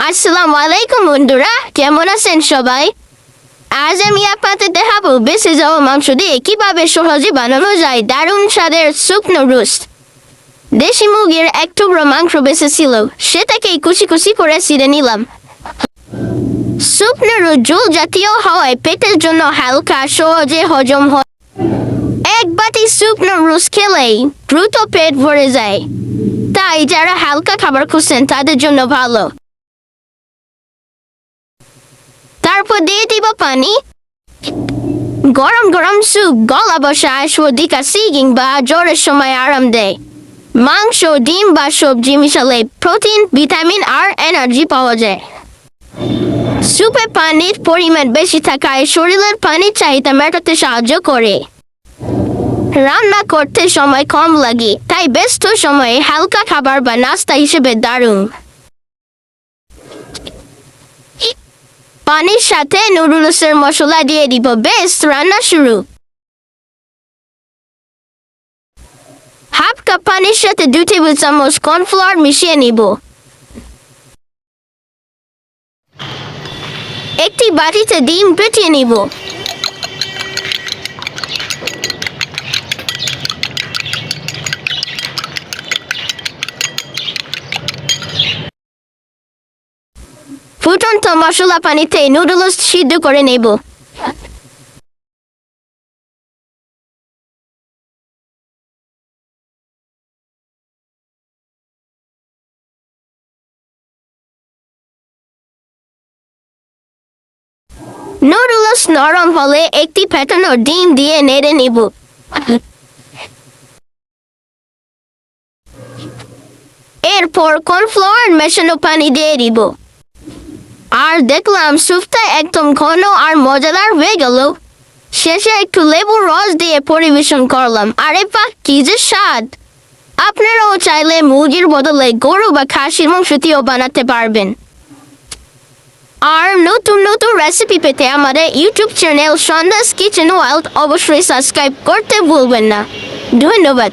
আসসালামু আলাইকুম বন্ধুরা, কেমন আছেন সবাই? আজ আমি আপনাদের দেখাবো বেঁচে যাওয়া মাংস দিয়ে কিভাবে সহজে বানানো যায় দারুণ স্বাদের শুকনো রোস্ট। দেশি মুরগির এক টুকরো মাংস বেঁচে ছিল, সেটাকেই কুচি কুচি করে ছিঁড়ে নিলাম। শুকনো রোস্ট ঝোল জাতীয় হওয়ায় পেটের জন্য হালকা, সহজে হজম হয়। এক বাটি শুকনো রোস্ট খেলেই দ্রুত পেট ভরে যায়, তাই যারা হালকা খাবার খুঁজছেন তাদের জন্য ভালো। তারপর দিয়ে দিব পানি। গরম গরম স্যুপ গলা বসায়, সর্দি কাশি কিংবা জ্বরের সময় আরাম দেয়। মাংস, ডিম বা সবজি মিশালে প্রোটিন, ভিটামিন আর এনার্জি পাওয়া যায়। স্যুপে পানির পরিমাণ বেশি থাকায় শরীরের পানির চাহিদা মেটাতে সাহায্য করে। রান্না করতে সময় কম লাগে, তাই ব্যস্ত সময়ে হালকা খাবার বা নাস্তা হিসেবে দারুণ। পানির সাথে নুডলসের মশলা দিয়ে দিব, বেশ রান্না শুরু। হাফ কাপ পানির সাথে 2 টেবিল চামচ কর্নফ্লাওয়ার মিশিয়ে নিব। একটি বাটিতে ডিম ফেটিয়ে নিব। ফুটন্ত মশলা পানিতে নুডলস সিদ্ধ করে নেব। নুডলস নরম হলে একটি ফেটানো ডিম দিয়ে নেড়ে নিব। এরপর কর্নফ্লাওয়ার মেশানো পানি দিয়ে দিব। আর দেখলাম স্যুপটা একদম ঘন আর মজাদার হয়ে গেল। শেষে একটু লেবুর রস দিয়ে পরিবেশন করলাম। আরে বাহ, কি যে স্বাদ! আপনারাও চাইলে মুরগির বদলে গরু বা খাসির মাংস দিয়েও বানাতে পারবেন। আর নতুন নতুন রেসিপি পেতে আমাদের ইউটিউব চ্যানেল সন্ধ্যাস কিচেন ওয়ার্ল্ড অবশ্যই সাবস্ক্রাইব করতে ভুলবেন না। ধন্যবাদ।